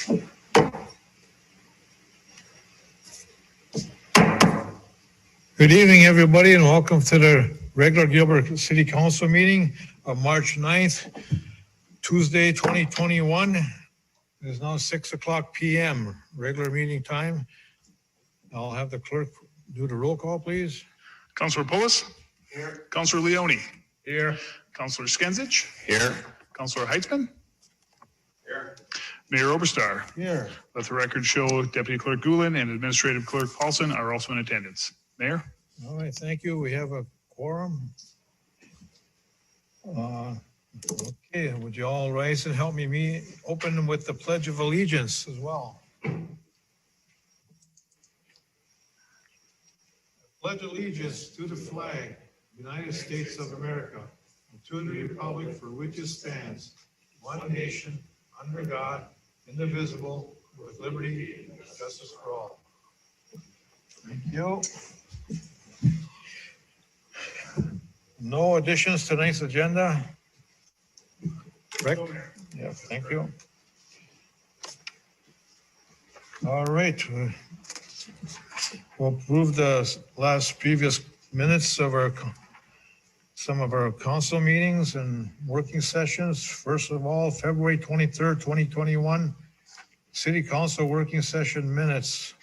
Good evening, everybody, and welcome to the regular Gilbert City Council meeting of March 9th, Tuesday, 2021. It is now 6:00 p.m., regular meeting time. I'll have the clerk do the roll call, please. Councilor Pullis? Here. Councilor Leone? Here. Councilor Skenzich? Here. Councilor Heitzman? Here. Mayor Oberstar? Here. Let the record show Deputy Clerk Gulen and Administrative Clerk Paulson are also in attendance. Mayor? All right, thank you. We have a quorum. Okay, would you all rise and help me open with the Pledge of Allegiance as well? Pledge allegiance to the flag, United States of America, and to the republic for which it stands, one nation, under God, indivisible, with liberty and justice for all. Thank you. No additions to tonight's agenda? Rick? Yeah, thank you. All right. We'll approve the previous minutes of some of our council meetings and working sessions. First of all, February 23rd, 2021, City Council working session minutes.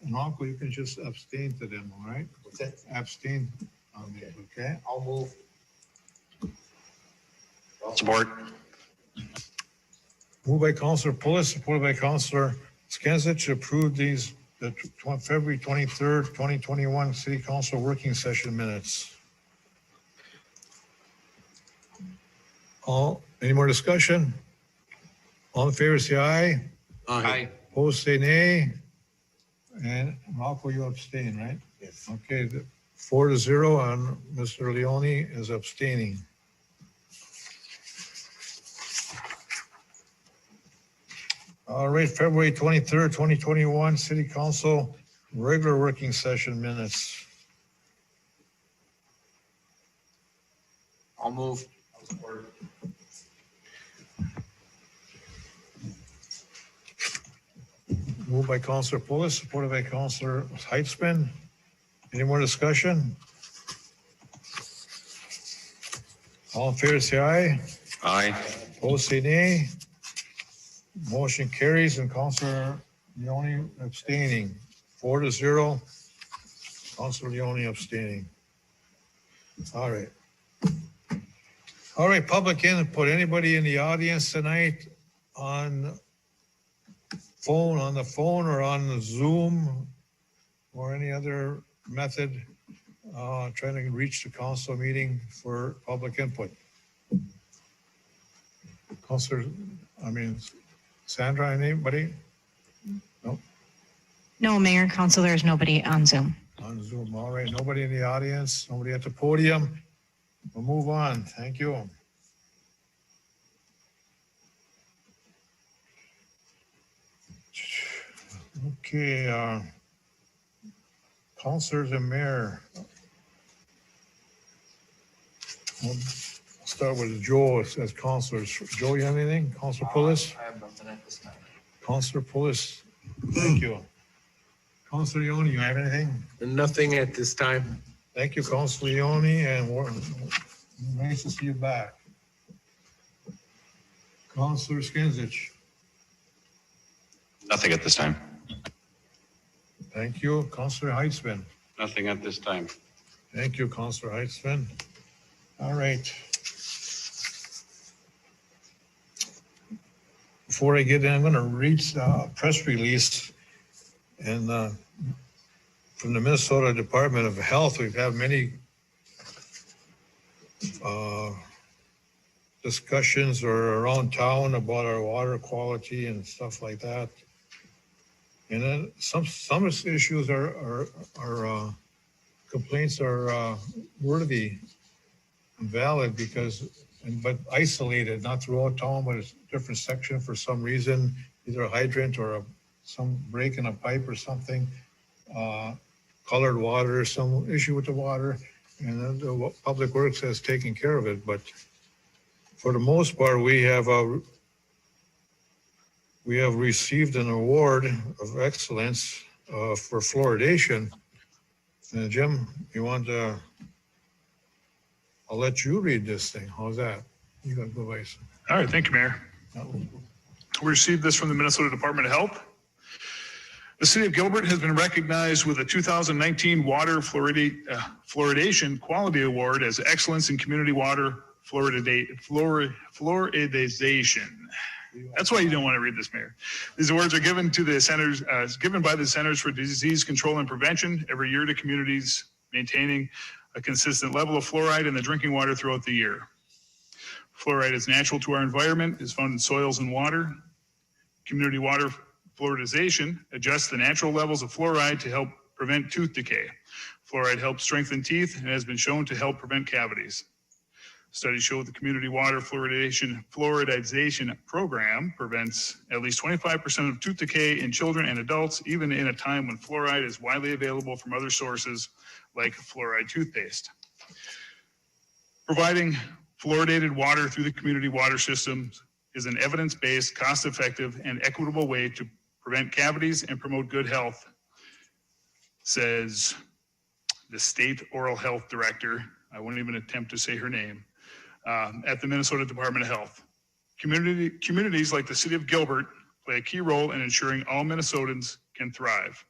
And Uncle, you can just abstain to them, all right? Abstain on these, okay? I'll move. Support. Moved by Councilor Pullis, supported by Councilor Skenzich, to approve the February 23rd, 2021 City Council working session minutes. Any more discussion? All in favor, say aye. Aye. Opposed, say nay. And Rocco, you abstain, right? Yes. Okay, 4-0 on Mr. Leone is abstaining. All right, February 23rd, 2021, City Council regular working session minutes. I'll move. Moved by Councilor Pullis, supported by Councilor Heitzman. Any more discussion? All in favor, say aye. Aye. Opposed, say nay. Motion carries, and Councilor Leone abstaining. 4-0. Councilor Leone abstaining. All right. All right, public input. Anybody in the audience tonight on the phone or on the Zoom or any other method trying to reach the council meeting for public input? Sandra, anybody? No? No, Mayor, Council, there is nobody on Zoom. On Zoom, all right. Nobody in the audience, nobody at the podium. We'll move on. Thank you. Okay, councilors and mayor. We'll start with Joe as councilors. Joe, you have anything? Councilor Pullis? I have nothing at this time. Councilor Pullis, thank you. Councilor Leone, you have anything? Nothing at this time. Thank you, Councilor Leone, and we're nice to see you back. Councilor Skenzich. Nothing at this time. Thank you. Councilor Heitzman. Nothing at this time. Thank you, Councilor Heitzman. All right. Before I get in, I'm going to read a press release and from the Minnesota Department of Health. We've had many discussions around town about our water quality and stuff like that. And then some issues are complaints are worthy and valid but isolated, not throughout town, but it's a different section for some reason, either a hydrant or some break in a pipe or something, colored water, some issue with the water, and then the Public Works has taken care of it. But for the most part, we have we have received an award of excellence for fluoridation. Jim, you want to, I'll let you read this thing. How's that? You got to go, Vice. All right, thank you, Mayor. We received this from the Minnesota Department of Health. The city of Gilbert has been recognized with a 2019 Water Fluoridation Quality Award as Excellence in Community Water Fluoridization. That's why you don't want to read this, Mayor. These awards are given to the centers, given by the Centers for Disease Control and Prevention every year to communities maintaining a consistent level of fluoride in the drinking water throughout the year. Fluoride is natural to our environment, is found in soils and water. Community water fluoridization adjusts the natural levels of fluoride to help prevent tooth decay. Fluoride helps strengthen teeth and has been shown to help prevent cavities. Studies show the community water fluoridization program prevents at least 25% of tooth decay in children and adults, even in a time when fluoride is widely available from other sources like fluoride toothpaste. Providing fluoridated water through the community water systems is an evidence-based, cost-effective, and equitable way to prevent cavities and promote good health, says the state oral health director. I won't even attempt to say her name, at the Minnesota Department of Health. Communities like the city of Gilbert play a key role in ensuring all Minnesotans can thrive.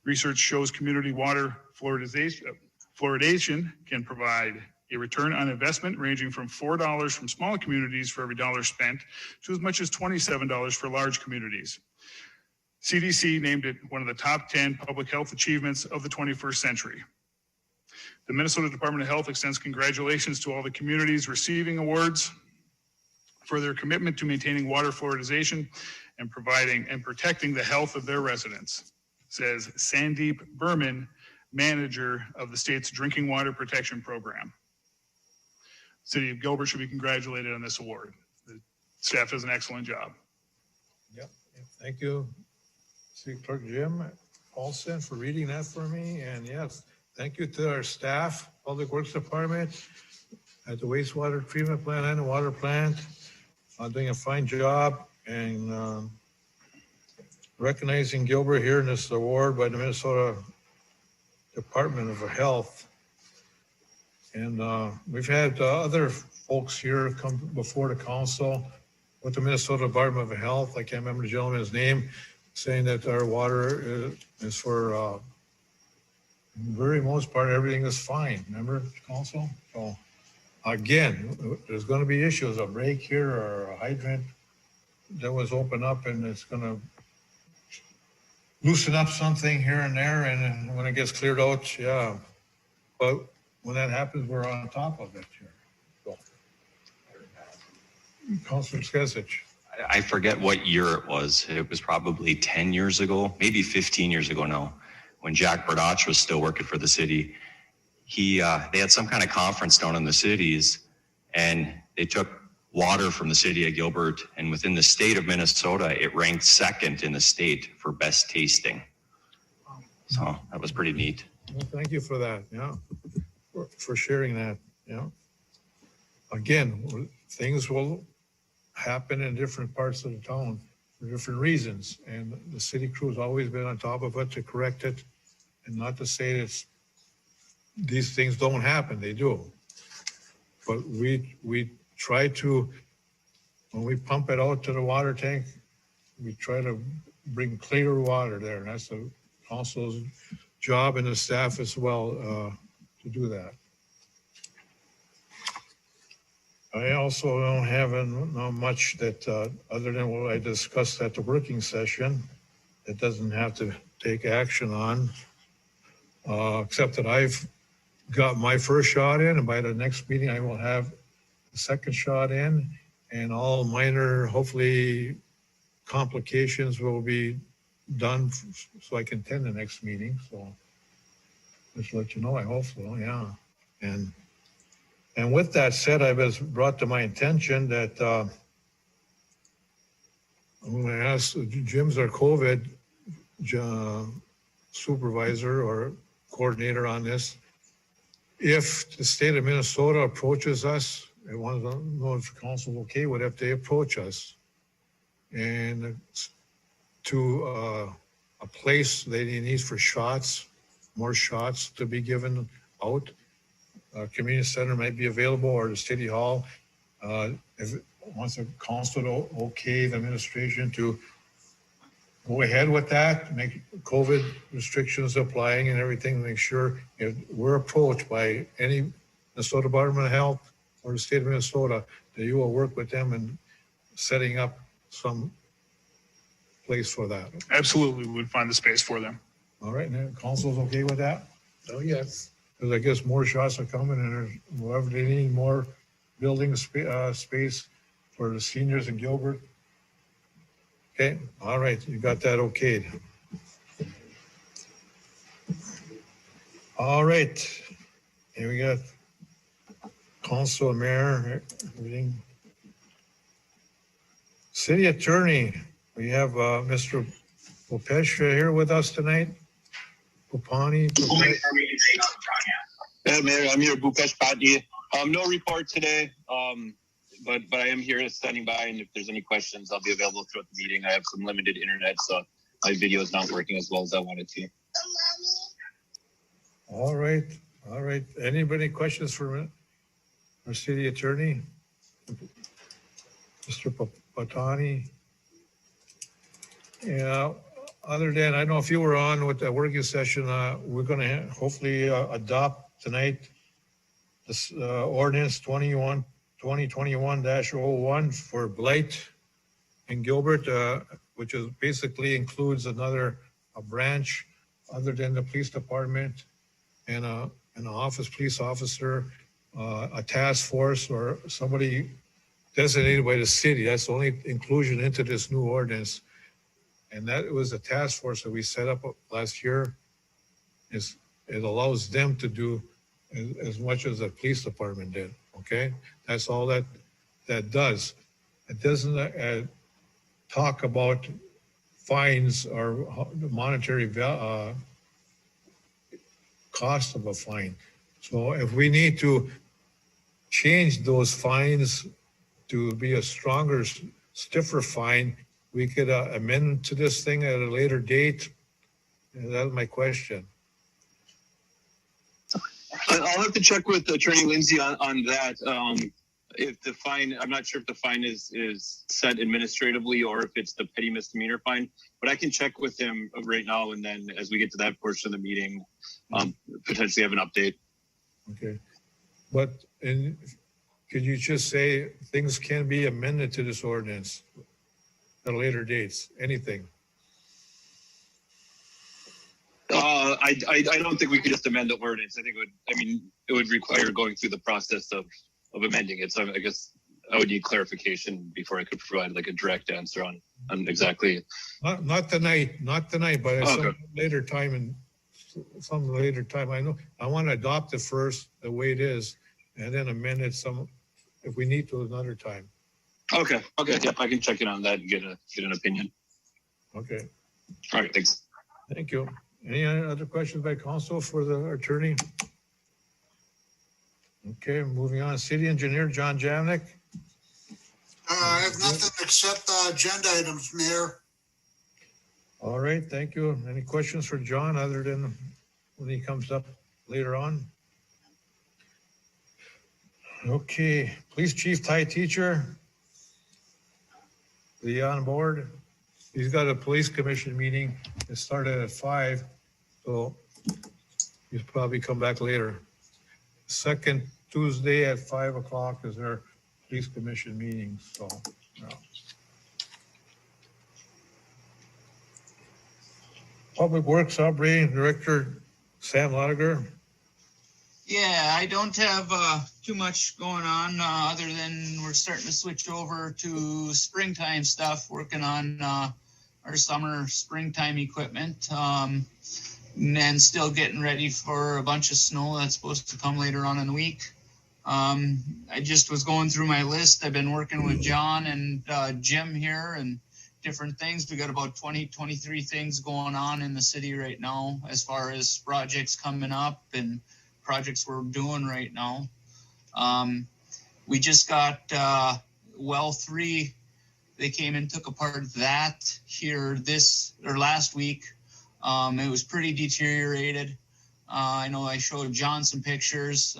Research shows community water fluoridation can provide a return on investment ranging from $4 from small communities for every dollar spent to as much as $27 for large communities. CDC named it one of the top 10 public health achievements of the 21st century. The Minnesota Department of Health extends congratulations to all the communities receiving awards for their commitment to maintaining water fluoridization and providing and protecting the health of their residents, says Sandeep Berman, manager of the state's Drinking Water Protection Program. City of Gilbert should be congratulated on this award. The staff does an excellent job. Yep. Thank you, City Clerk Jim Paulson, for reading that for me. And yes, thank you to our staff, Public Works Department, at the wastewater treatment plant and the water plant, doing a fine job and recognizing Gilbert here in this award by the Minnesota Department of Health. And we've had other folks here come before the council with the Minnesota Department of Health. I can't remember the gentleman's name, saying that our water is for very most part, everything is fine. Remember, council? So again, there's going to be issues, a break here or a hydrant that was open up, and it's going to loosen up something here and there. And when it gets cleared out, yeah. But when that happens, we're on top of it here. So, Councilor Skesich. I forget what year it was. It was probably 10 years ago, maybe 15 years ago now, when Jack Bardach was still working for the city. They had some kind of conference down in the cities, and they took water from the city of Gilbert, and within the state of Minnesota, it ranked second in the state for best tasting. So that was pretty neat. Well, thank you for that. Yeah, for sharing that. Yeah. Again, things will happen in different parts of the town for different reasons, and the city crew's always been on top of it to correct it, and not to say that these things don't happen. They do. But we try to, when we pump it out to the water tank, we try to bring clear water there, and that's the council's job and the staff as well to do that. I also don't have much that other than what I discussed at the working session that doesn't have to take action on, except that I've got my first shot in, and by the next meeting I will have the second shot in, and all minor, hopefully, complications will be done so I can attend the next meeting. So just let you know, I hope so, yeah. And with that said, I was brought to my attention that I'm going to ask Jim's our COVID supervisor or coordinator on this. If the state of Minnesota approaches us, I want to know if the council is okay with if they approach us and to a place that he needs for shots, more shots to be given out. Community center might be available, or the city hall. If once the council okay the administration to go ahead with that, make COVID restrictions applying and everything, make sure if we're approached by any Minnesota Department of Health or the state of Minnesota, that you will work with them in setting up some place for that. Absolutely, we would find the space for them. All right, now council's okay with that? Oh, yes. Because I guess more shots are coming, and there's whoever they need more building space for the seniors in Gilbert. Okay, all right, you got that okayed. All right, here we got council, mayor, everything. City attorney, we have Mr. Popesh here with us tonight. Popani. Yeah, Mayor, I'm here, Bupesh Patni. No report today, but I am here standing by, and if there's any questions, I'll be available throughout the meeting. I have some limited internet, so my video is not working as well as I wanted to. All right, all right. Anybody questions for our city attorney? Mr. Patani? Yeah, other than, I don't know if you were on with the working session, we're gonna hopefully adopt tonight this ordinance 2021-01 for blight in Gilbert, which is basically includes another branch other than the police department and an office police officer, a task force or somebody designated by the city. That's the only inclusion into this new ordinance. And that was a task force that we set up last year. It allows them to do as much as the police department did, okay? That's all that does. It doesn't talk about fines or monetary cost of a fine. So if we need to change those fines to be a stronger, stiffer fine, we could amend to this thing at a later date. And that's my question. I'll have to check with Attorney Lindsay on that. If the fine, I'm not sure if the fine is set administratively or if it's the petty misdemeanor fine, but I can check with him right now. And then as we get to that portion of the meeting, potentially have an update. Okay. But could you just say things can be amended to this ordinance at later dates? Anything? I don't think we could just amend the ordinance. I think it would require going through the process of amending it. So I guess I would need clarification before I could provide like a direct answer on exactly. Not tonight, but at some later time I know I want to adopt it first the way it is and then amend it if we need to another time. Okay. Yep, I can check in on that and get an opinion. Okay. All right, thanks. Thank you. Any other questions by council for the attorney? Okay, moving on. City engineer, John Jamnick. I have nothing except agenda items, Mayor. All right, thank you. Any questions for John other than when he comes up later on? Okay, police chief, Ty Teacher. Is he on board? He's got a police commission meeting. It started at 5, so he's probably come back later. Second Tuesday at 5 o'clock is our police commission meeting, so. Yeah. Public Works Operating Director, Sam Lotiger. Yeah, I don't have too much going on other than we're starting to switch over to springtime stuff, working on our summer springtime equipment, and then still getting ready for a bunch of snow that's supposed to come later on in the week. I just was going through my list. I've been working with John and Jim here and different things. We got about 23 things going on in the city right now as far as projects coming up and projects we're doing right now. We just got well 3 They came and took apart that here last week. It was pretty deteriorated. I know I showed John some pictures,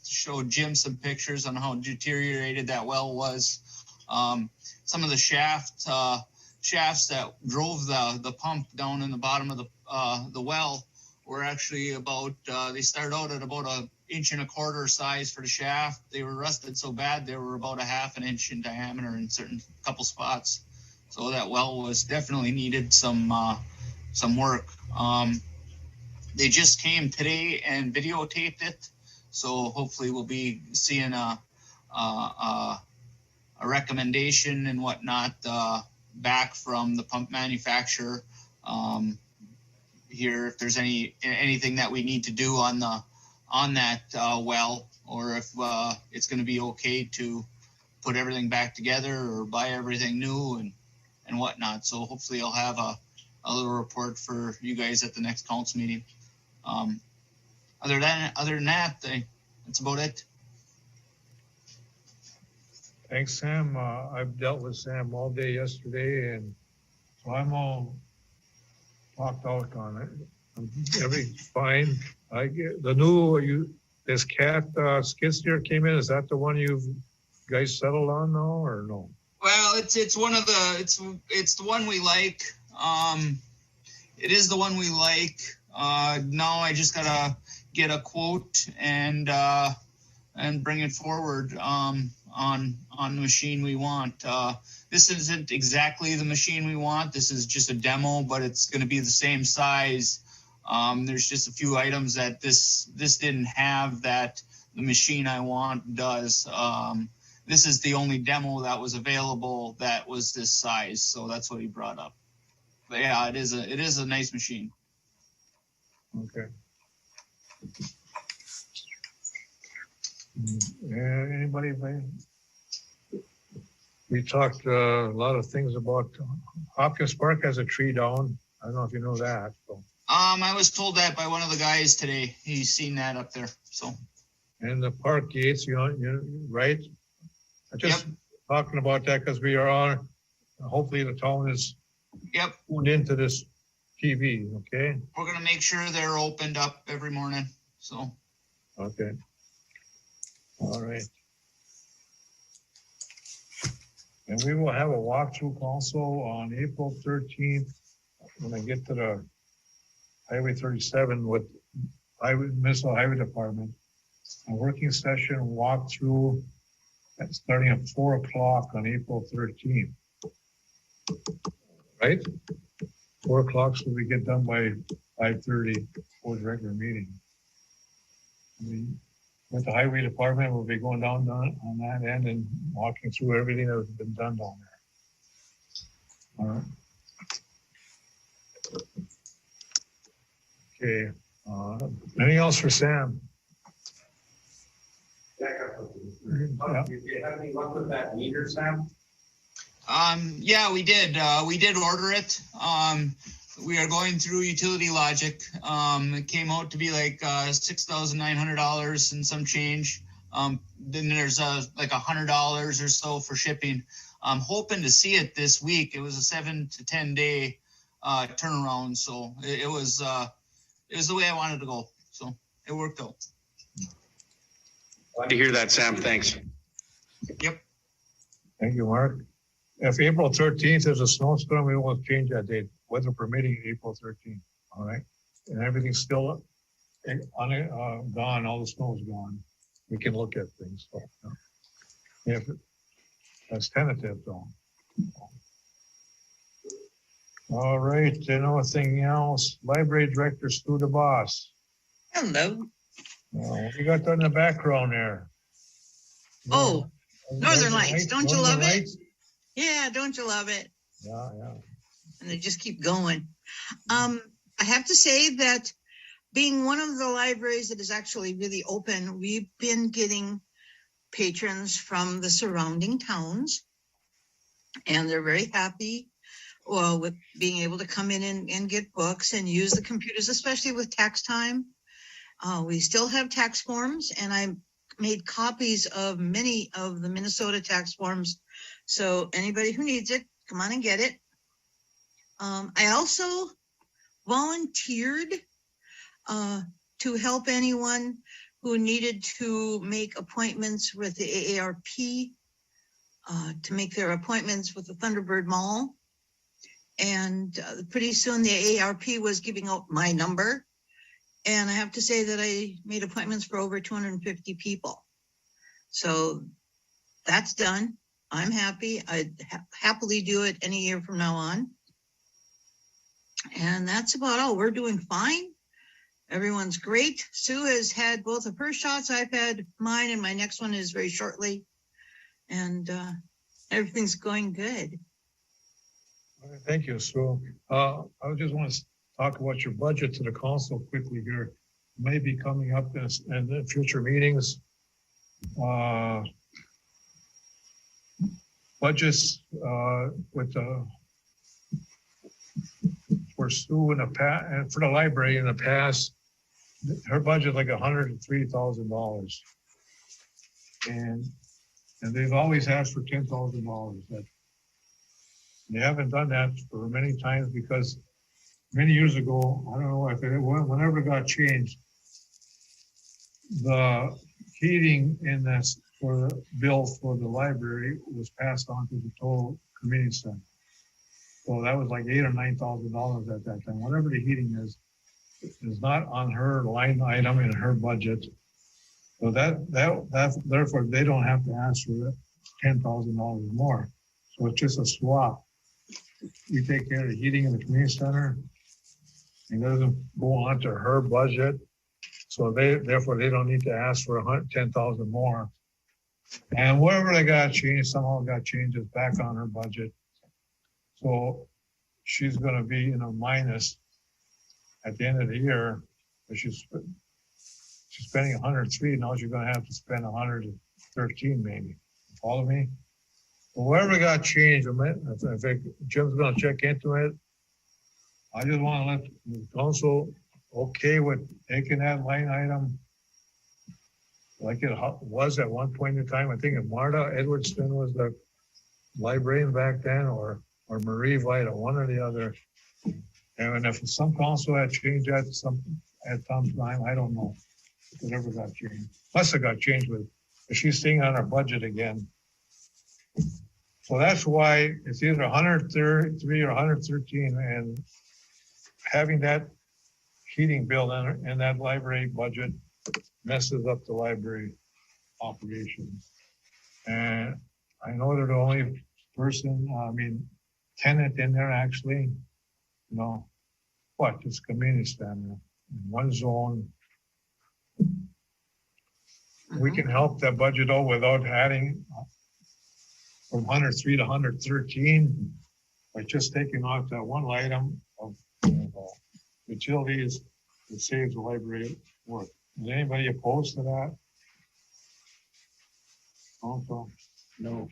showed Jim some pictures on how deteriorated that well was. Some of the shafts that drove the pump down in the bottom of the well were actually about, they started out at about 1.25 inches size for the shaft. They were rusted so bad, they were about 1/2 inch in diameter in certain couple spots. So that well was definitely needed some work. They just came today and videotaped it. So hopefully we'll be seeing a recommendation and whatnot back from the pump manufacturer here, if there's anything that we need to do on that well, or if it's going to be okay to put everything back together or buy everything new and whatnot. So hopefully I'll have a little report for you guys at the next council meeting. Other than that, that's about it. Thanks, Sam. I've dealt with Sam all day yesterday, and so I'm all talked out on it. Everything's fine. I get the new, this cat skid steer came in. Is that the one you guys settled on now, or no? Well, it's one of the, it's the one we like. It is the one we like. Now I just gotta get a quote and bring it forward on the machine we want. This isn't exactly the machine we want. This is just a demo, but it's going to be the same size. There's just a few items that this didn't have that the machine I want does. This is the only demo that was available that was this size, so that's what he brought up. But yeah, it is a nice machine. Okay. Anybody? We talked a lot of things about Hopkins Park has a tree down. I don't know if you know that. So. I was told that by one of the guys today. He's seen that up there. So. And the park gates, you right? I'm just talking about that because we are on. Hopefully, the town is tuned into this TV. Okay. We're gonna make sure they're opened up every morning. So. Okay. All right. And we will have a walkthrough also on April 13th when I get to the Highway 37 with Minnesota Highway Department. A working session walkthrough starting at 4 o'clock on April 13th. Right? 4 o'clock, so we get done by 5:30 for the regular meeting. With the highway department, we'll be going down on that end and walking through everything that has been done down there. All right. Okay. Anything else for Sam? Did you have any luck with that meter, Sam? Yeah, we did. We did order it. We are going through Utility Logic. It came out to be like $6,900 and some change. Then there's like $100 or so for shipping. I'm hoping to see it this week. It was a 7 to 10 day turnaround, so it was the way I wanted to go. So it worked out. Glad to hear that, Sam. Thanks. Yep. Thank you, Mark. If April 13th is a snowstorm, we won't change that date. Weather permitting, April 13th. All right. And everything's still gone. All the snow's gone. We can look at things. So, if that's tentative, though. All right. Anything else? Library Director Stu DeBoss. Hello. We got that in the background there. Oh, Northern Lights. Don't you love it? Lights? Yeah, don't you love it? Yeah, yeah. And they just keep going. I have to say that being one of the libraries that is actually really open, we've been getting patrons from the surrounding towns, and they're very happy with being able to come in and get books and use the computers, especially with tax time. We still have tax forms, and made copies of many of the Minnesota tax forms. So anybody who needs it, come on and get it. I also volunteered to help anyone who needed to make appointments with the AARP, to make their appointments with the Thunderbird Mall. And pretty soon the AARP was giving out my number. And I have to say that I made appointments for over 250 people. So that's done. I'm happy. I'd happily do it any year from now on. And that's about all. We're doing fine. Everyone's great. Sue has had both of her shots. I've had mine, and my next one is very shortly. And everything's going good. Thank you, Sue. I just want to talk about your budget to the council quickly here. Maybe coming up in the future meetings. Budgets with for Sue in the past, and for the library in the past, her budget like $103,000, and they've always asked for $10,000. That they haven't done that for many times because many years ago, I don't know if it whenever it got changed, the heating in this for the bill for the library was passed on to the total community center. So that was like $8,000 or $9,000 at that time. Whatever the heating is not on her line item in her budget. So that's therefore they don't have to ask for $10,000 more. So it's just a swap. We take care of the heating in the community center. It doesn't go on to her budget. So therefore they don't need to ask for $10,000 more. And whatever they got changed, somehow got changes back on her budget. So she's going to be in a minus at the end of the year. She's spending 103. Now she's going to have to spend 113 maybe. Follow me? But whatever got changed, if Jim's going to check into it, I just want to let the council okay with taking that line item like it was at one point in time. I think if Marta Edwardston was the librarian back then, or Marie Vita, one or the other. And if some council had changed that at some time, I don't know. Whatever got changed. Plus it got changed with, she's staying on our budget again. So that's why it's either 133 or 113, and having that heating bill in that library budget messes up the library operations. And I know they're the only tenant in there actually, just community center in one zone. We can help that budget out without adding from 103 to 113 by just taking off that one item of utilities that saves the library work. Is anybody opposed to that? Also, no.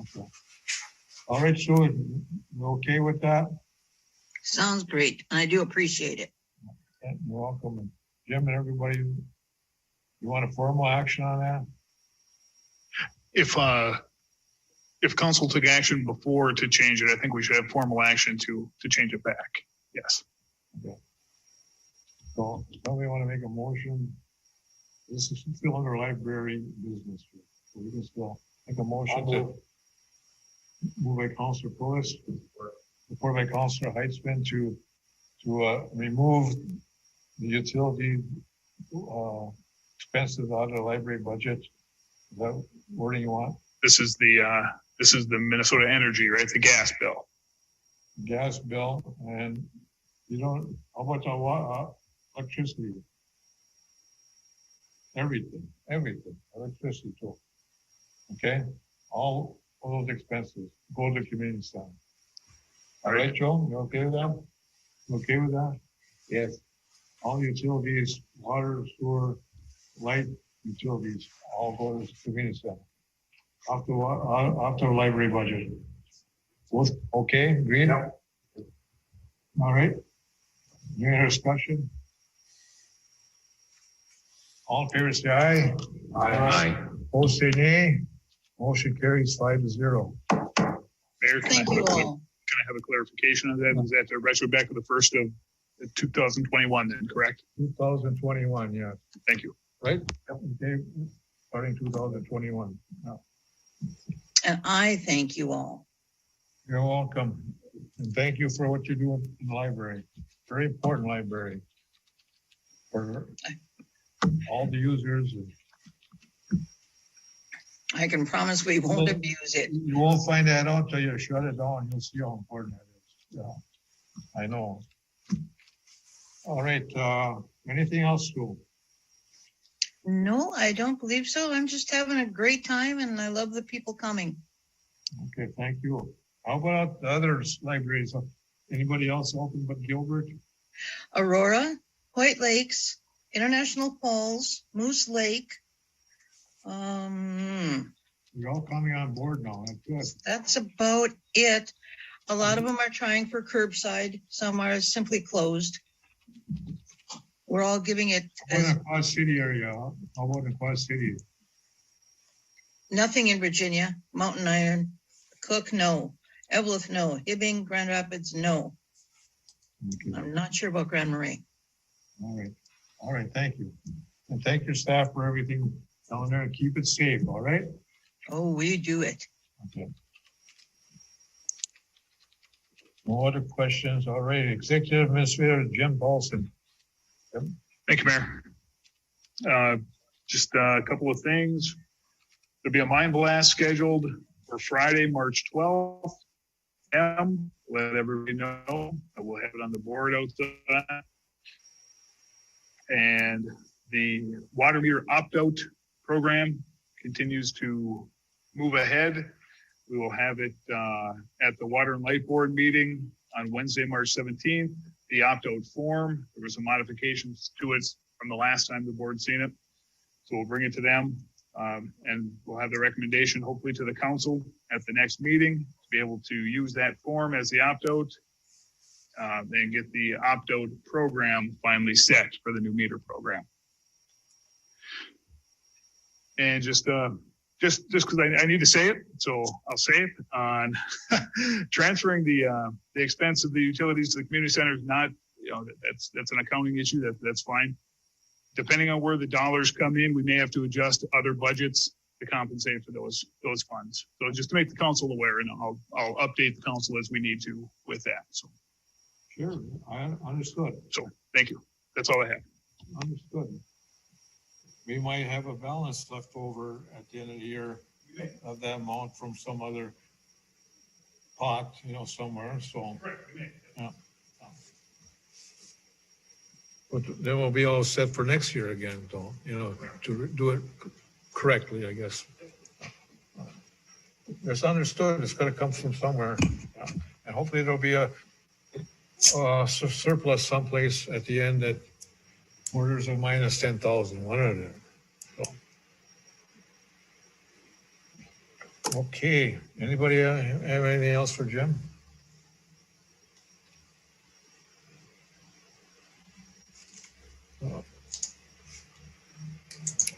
Okay. All right, Sue, you okay with that? Sounds great. I do appreciate it. Yeah, you're welcome. And Jim and everybody, you want a formal action on that? If council took action before to change it, I think we should have formal action to change it back. Yes. Okay. So somebody want to make a motion? This is still under library business. So we can still make a motion to move by Councilor Poulos, support by Councilor Heitzman to remove the utility expenses out of the library budget. Is that wording you want? This is the Minnesota Energy, right? The gas bill. Gas bill, and how about the electricity? Everything, electricity too. Okay, all those expenses go to the community center. All right, Joe, you okay with that? You okay with that? Yes. All utilities, water, sewer, light utilities, all go to the community center. After library budget. Okay, agreed? All right. Any other discussion? All in favor, say aye. Aye. Opposed, say nay. Motion carries 5-0. Mayor, Thank you all. Can I have a clarification on that? Is that the retro back to the 1st of 2021 then, correct? 2021, yeah, Thank you. right? Okay, starting 2021. Yeah. And I thank you all. You're welcome. And thank you for what you're doing in the library. Very important library. For all the users. I can promise we won't abuse it. You won't find that out till you shut it down. You'll see how important that is. Yeah, I know. All right, anything else, Sue? No, I don't believe so. I'm just having a great time and I love the people coming. Okay, thank you. How about the other libraries? Anybody else open but Gilbert? Aurora, White Lakes, International Falls, Moose Lake. You're all coming on board now. That's good. That's about it. A lot of them are trying for curbside. Some are simply closed. We're all giving it How about as in Quad City area? How about in Quad City? nothing in Virginia. Mountain Iron, Cook, no. Evelyn, no. Hibbing, Grand Rapids, no. Okay. I'm not sure about Grand Marais. All right, thank you. And thank your staff for everything down there and keep it safe, all right? Oh, we do it. Okay. No other questions, all right. Executive Administrator Jim Paulson. Thank you, Mayor. Just a couple of things. There'll be a mine blast scheduled for Friday, March 12th. Let everybody know. We'll have it on the board outside. And the water meter opt-out program continues to move ahead. We will have it at the Water and Light Board meeting on Wednesday, March 17th. The opt-out form, there were some modifications to it from the last time the board seen it. So we'll bring it to them and we'll have the recommendation hopefully to the council at the next meeting to be able to use that form as the opt-out and get the opt-out program finally set for the new meter program. And just because I need to say it, so I'll say it on transferring the expense of the utilities to the community center is not, that's an accounting issue. That's fine. Depending on where the dollars come in, we may have to adjust other budgets to compensate for those funds. So just to make the council aware, and I'll update the council as we need to with that. So Sure, I understood. So thank you. That's all I have. Understood. We might have a balance left over at the end of the year of that amount from some other pot, somewhere, so. Yeah. But then we'll be all set for next year again, though, to do it correctly, I guess. It's understood, it's gotta come from somewhere. And hopefully there'll be a surplus someplace at the end that where there's a minus 10,000, one of them. So. Okay, anybody have anything else for Jim?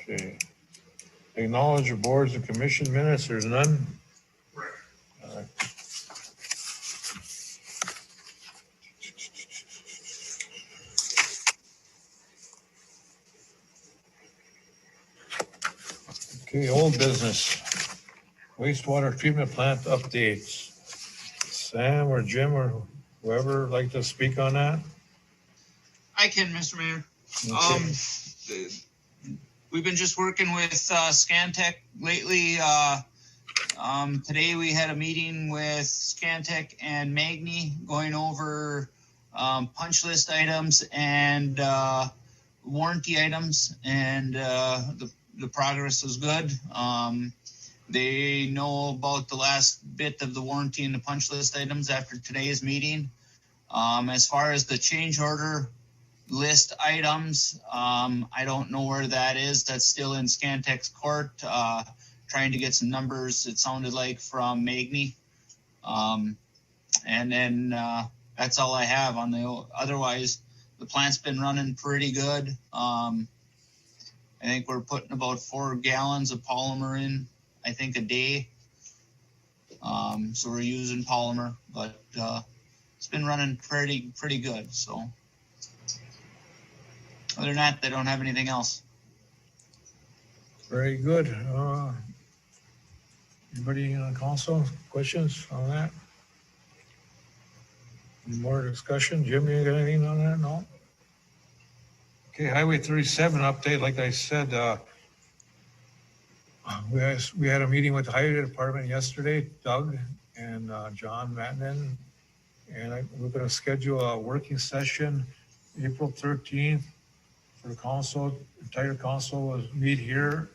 Okay. Acknowledge the boards and commission minutes, there's none? All right. Okay, old business. Wastewater treatment plant updates. Sam or Jim or whoever like to speak on that? I can, Mr. Mayor. Okay. We've been just working with Scantech lately. Today we had a meeting with Scantech and Magni going over punch list items and warranty items, and the progress was good. They know about the last bit of the warranty and the punch list items after today's meeting. As far as the change order list items, I don't know where that is. That's still in Scantech's court, trying to get some numbers, it sounded like, from Magni. And then that's all I have on the, otherwise the plant's been running pretty good. I think we're putting about 4 gallons of polymer in, I think, a day. So we're using polymer, but it's been running pretty good. So other than that, they don't have anything else. Very good. Anybody on the council, questions on that? Any more discussion? Jim, you got anything on that? No? Okay, Highway 37 update, like I said, we had a meeting with the Highway Department yesterday, Doug and John Mattinen, and we're gonna schedule a working session April 13th for the council. Entire council will meet here,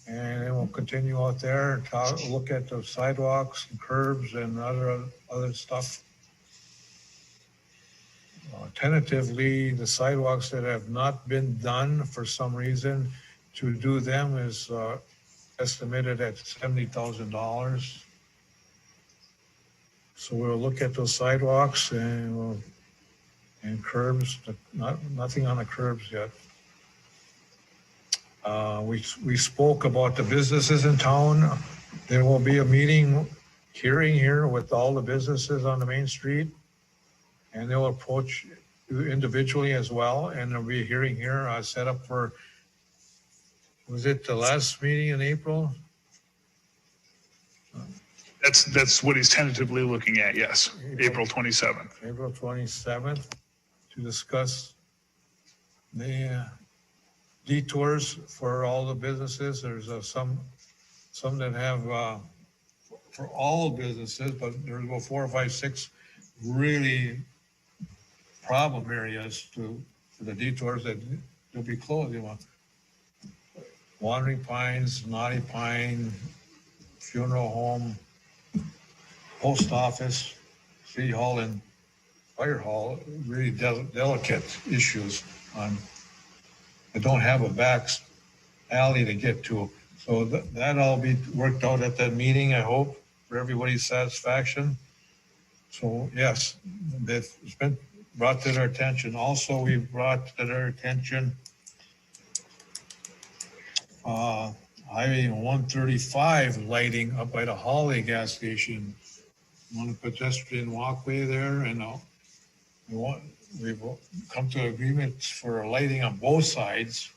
and then we'll continue out there and look at the sidewalks and curbs and other stuff. Tentatively, the sidewalks that have not been done for some reason, to do them is estimated at $70,000. So we'll look at those sidewalks and curbs, nothing on the curbs yet. We spoke about the businesses in town. There will be a hearing here with all the businesses on the main street, and they'll approach you individually as well. And there'll be a hearing here set up for, was it the last meeting in April? That's what he's tentatively looking at, yes, April 27th. April 27th, to discuss the detours for all the businesses. There's some that have for all businesses, but there's about 4 or 5, 6 really problem areas for the detours that will be closed. You know, Wandering Pines, Naughty Pine, Funeral Home, Post Office, City Hall, and Fire Hall. Really delicate issues on. They don't have a back alley to get to. So that'll be worked out at that meeting, I hope, for everybody's satisfaction. So yes, it's been brought to their attention. Also, we brought to their attention Highway 135 lighting up by the Holly gas station on a pedestrian walkway there, and we've come to agreements for lighting on both sides,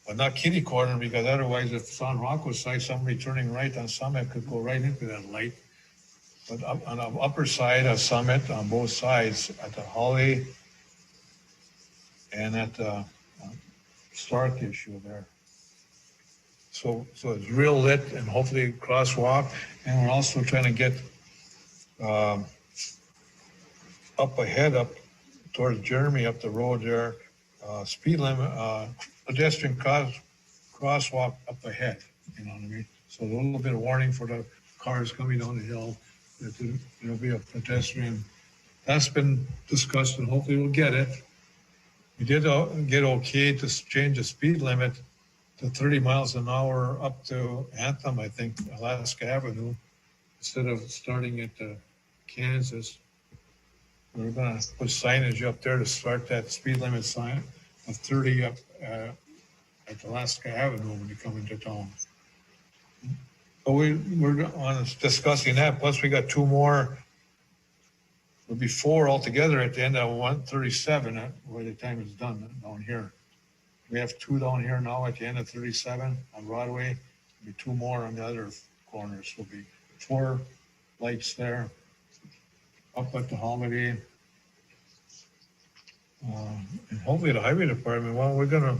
but not kitty corner, because otherwise if it's on Rocco's side, somebody turning right on Summit could go right into that light. But on the upper side of Summit, on both sides, at the Holly and at the Stark issue there. So it's real lit and hopefully crosswalk. And we're also trying to get up ahead, up towards Jeremy, up the road there, speed limit, pedestrian crosswalk up ahead, you know what I mean? So a little bit of warning for the cars coming down the hill, that there'll be a pedestrian. That's been discussed, and hopefully we'll get it. We did get okay to change the speed limit to 30 miles an hour up to Anthem, I think, Alaska Avenue, instead of starting at Kansas. We're gonna put signage up there to start that speed limit sign of 30 up at Alaska Avenue when you come into town. But we're on discussing that, plus we got 2 more. There'll be 4 altogether at the end of 137 by the time it's done down here. We have 2 down here now at the end of 37 on Broadway. There'll be 2 more on the other corners. There'll be 4 lights there. Up at the Holiday. And hopefully the Highway Department, well, we're gonna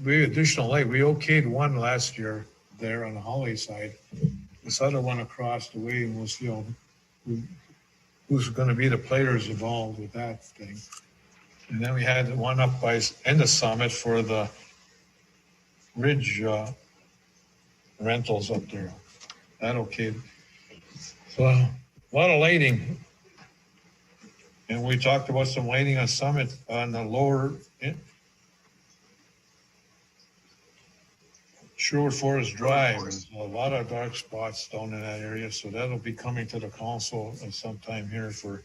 be additional light. We okayed 1 last year there on the Holiday side. This other one across the way, and we'll see who's gonna be the players involved with that thing. And then we had 1 up by end of Summit for the Ridge rentals up there. That okayed. So a lot of lighting. And we talked about some lighting on Summit on the lower Sherwood Forest Drive. There's a lot of dark spots down in that area, so that'll be coming to the council at some time here for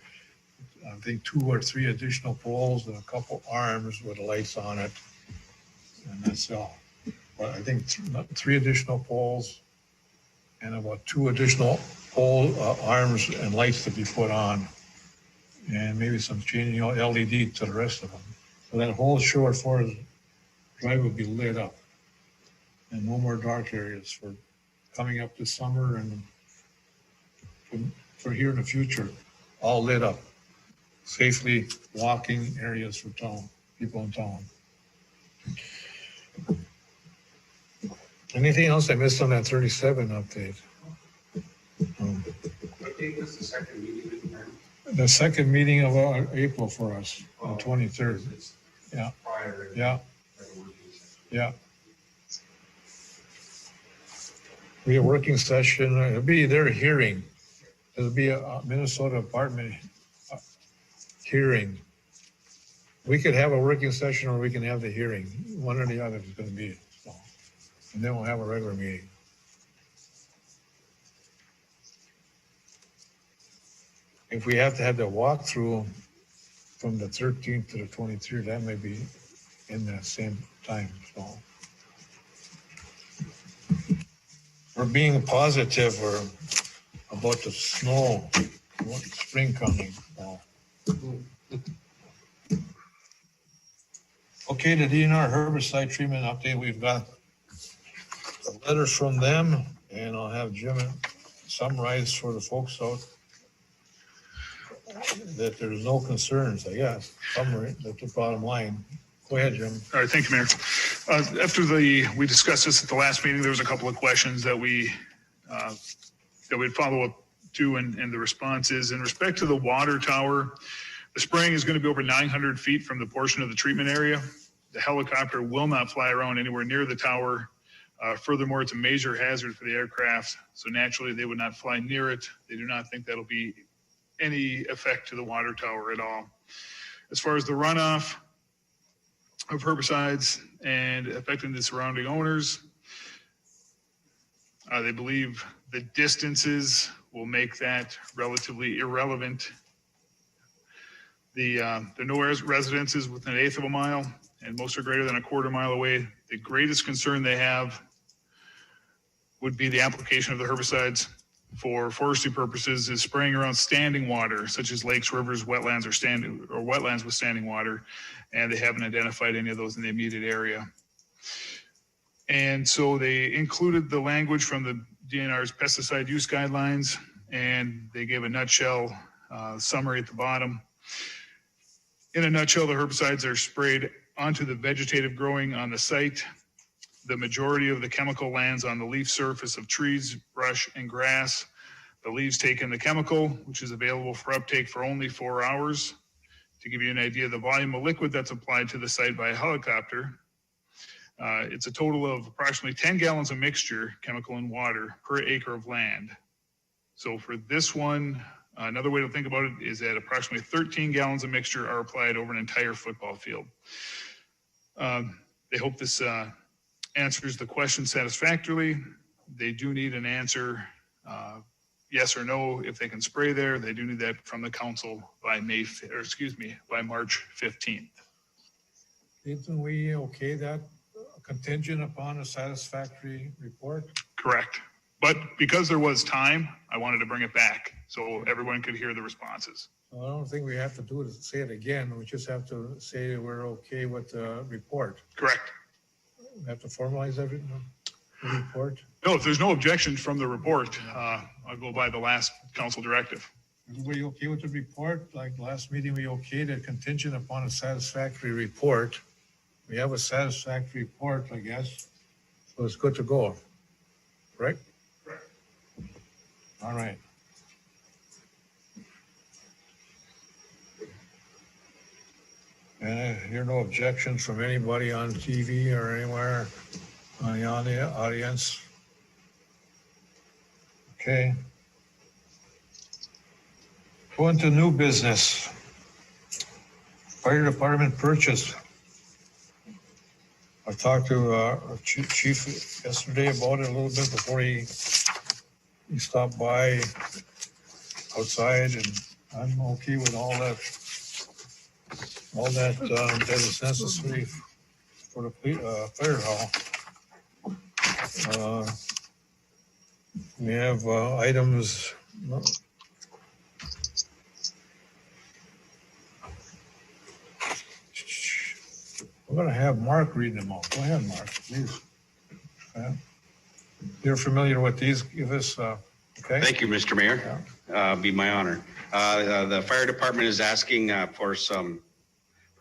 I think 2 or 3 additional poles and a couple arms with lights on it. And that's all. But I think 3 additional poles and about 2 additional pole arms and lights to be put on. And maybe some changing LED to the rest of them. So that whole shore forest drive will be lit up. And no more dark areas for coming up this summer and for here in the future, all lit up. Safely walking areas for town, people in town. Anything else I missed on that 37 update? What date was the second meeting with them? The second meeting of April for us, on 23rd. Yeah. Prior. Yeah. Yeah. We have a working session, it'll be their hearing. It'll be a Minnesota Department hearing. We could have a working session or we can have the hearing. One or the other is gonna be, so. And then we'll have a regular meeting. If we have to have the walkthrough from the 13th to the 23rd, that may be in the same time, so. We're being positive or about the snow, spring coming. So. Okay, the DNR herbicide treatment update, we've got a letter from them, and I'll have Jim summarize for the folks out that there's no concerns, I guess. Summary, that's the bottom line. Go ahead, Jim. All right, thank you, Mayor. After we discussed this at the last meeting, there was a couple of questions that we'd follow up to, and the responses. In respect to the water tower, the spraying is going to be over 900 feet from the portion of the treatment area. The helicopter will not fly around anywhere near the tower. Furthermore, it's a major hazard for the aircraft, so naturally they would not fly near it. They do not think that'll be any effect to the water tower at all. As far as the runoff of herbicides and affecting the surrounding owners, they believe the distances will make that relatively irrelevant. There are no residences within 1/8 of a mile, and most are greater than 1/4 mile away. The greatest concern they have would be the application of the herbicides for forestry purposes is spraying around standing water, such as lakes, rivers, wetlands, or wetlands with standing water, and they haven't identified any of those in the immediate area. And so they included the language from the DNR's pesticide use guidelines, and they gave a nutshell summary at the bottom. In a nutshell, the herbicides are sprayed onto the vegetative growing on the site. The majority of the chemical lands on the leaf surface of trees, brush, and grass. The leaves take in the chemical, which is available for uptake for only 4 hours. To give you an idea of the volume of liquid that's applied to the site by a helicopter, it's a total of approximately 10 gallons of mixture, chemical and water, per acre of land. So for this one, another way to think about it is that approximately 13 gallons of mixture are applied over an entire football field. They hope this answers the question satisfactorily. They do need an answer, yes or no, if they can spray there. They do need that from the council by by March 15th. Didn't we okay that contingent upon a satisfactory report? Correct. But because there was time, I wanted to bring it back so everyone could hear the responses. I don't think we have to do it, say it again. We just have to say we're okay with the report. Correct. We have to formalize everything, the report. No, if there's no objections from the report, I'll go by the last council directive. Everybody okay with the report? Like last meeting, we okayed it contingent upon a satisfactory report. We have a satisfactory report, I guess. So it's good to go, right? Correct. All right. And I hear no objections from anybody on TV or anywhere on the audience. Okay. Going to new business. Fire department purchase. I talked to our chief yesterday about it a little bit before he stopped by outside, and I'm okay with all that that is necessary for the fire hall. We have items. We're gonna have Mark reading them all. Go ahead, Mark, please. You're familiar with these, give us, okay? Thank you, Mr. Mayor. Be my honor. The fire department is asking for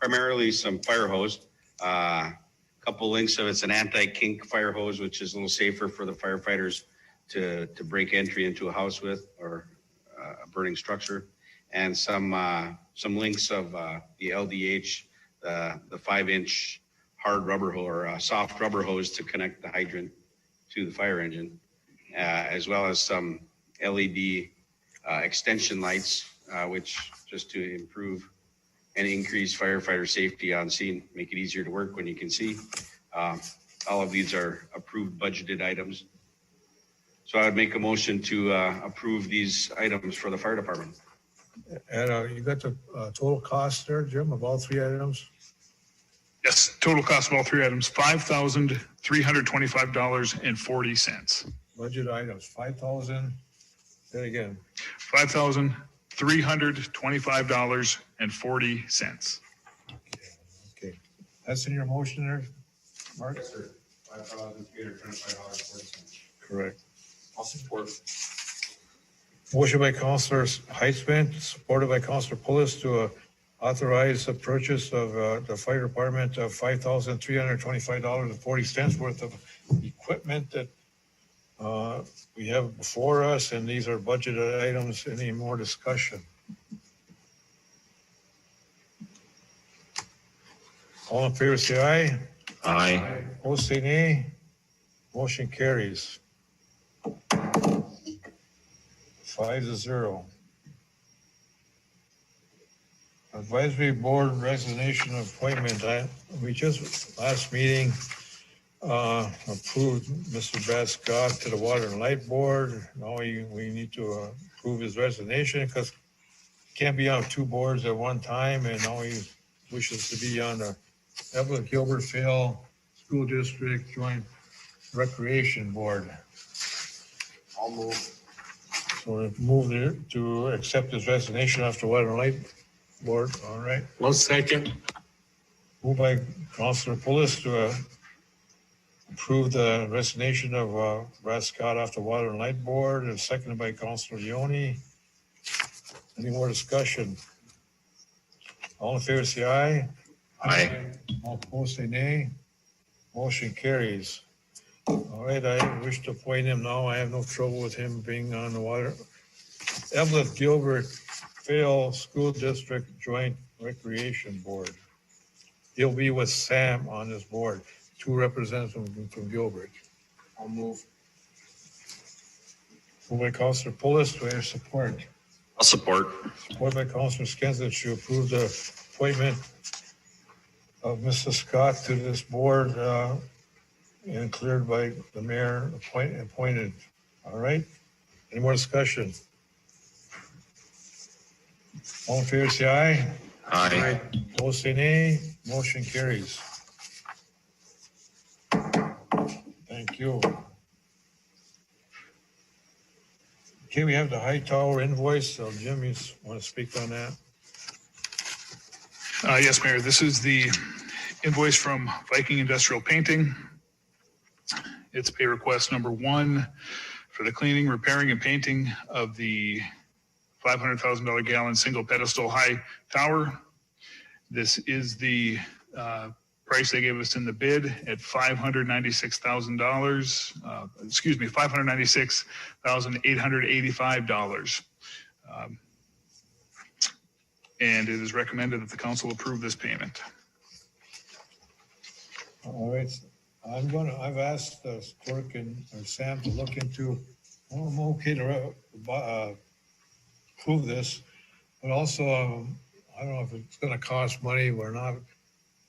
primarily some fire hose. Couple links of it's an anti-kink fire hose, which is a little safer for the firefighters to break entry into a house with or a burning structure. And some links of the LDH, the 5-inch hard rubber hose or soft rubber hose to connect the hydrant to the fire engine, as well as some LED extension lights, which just to improve and increase firefighter safety on scene, make it easier to work when you can see. All of these are approved budgeted items. So I would make a motion to approve these items for the fire department. And you got the total cost there, Jim, of all three items? Yes, total cost of all three items, $5,325.40. Budget items, 5,000, say it again. $5,325.40. Okay, that's in your motion there, Mark? Yes, sir. $5,325.40. Correct. I'll support. Motion by Councilor Heitzman, supported by Councilor Pulis to authorize the purchase of the fire department of $5,325.40 worth of equipment that we have before us, and these are budgeted items. Any more discussion? All in favor, say aye. Aye. Opposed, say nay. Motion carries 5-0. Advisory Board resignation appointment. We just, last meeting, approved Mr. Brad Scott to the Water and Light Board. Now we need to approve his resignation because he can't be on two boards at one time, and now he wishes to be on the Gilbert School District Joint Recreation Board. I'll move. So we move there to accept his resignation after Water and Light Board. All right. 1 second. Moved by Councilor Pulis to approve the resignation of Brad Scott off the Water and Light Board, and seconded by Councilor Leone. Any more discussion? All in favor, say aye. Aye. All opposed, say nay. Motion carries. All right, I wish to appoint him now. I have no trouble with him being on the Gilbert School District Joint Recreation Board. He'll be with Sam on this board, two representatives from Gilbert. I'll move. Moved by Councilor Pulis, do I have support? I'll support. Support by Councilor Skensich to approve the appointment of Mrs. Scott to this board, and cleared by the mayor, appointed. All right. Any more discussion? All in favor, say aye. Aye. Opposed, say nay. Motion carries. Thank you. Okay, we have the high tower invoice. So Jim, you want to speak on that? Yes, Mayor, this is the invoice from Viking Industrial Painting. It's pay request number 1 for the cleaning, repairing, and painting of the $500,000 gallon single pedestal high tower. This is the price they gave us in the bid at $596,000. $596,885. And it is recommended that the council approve this payment. All right. I've asked Clerk or Sam to look into, I'm okay to approve this, but also, I don't know if it's gonna cost money or not.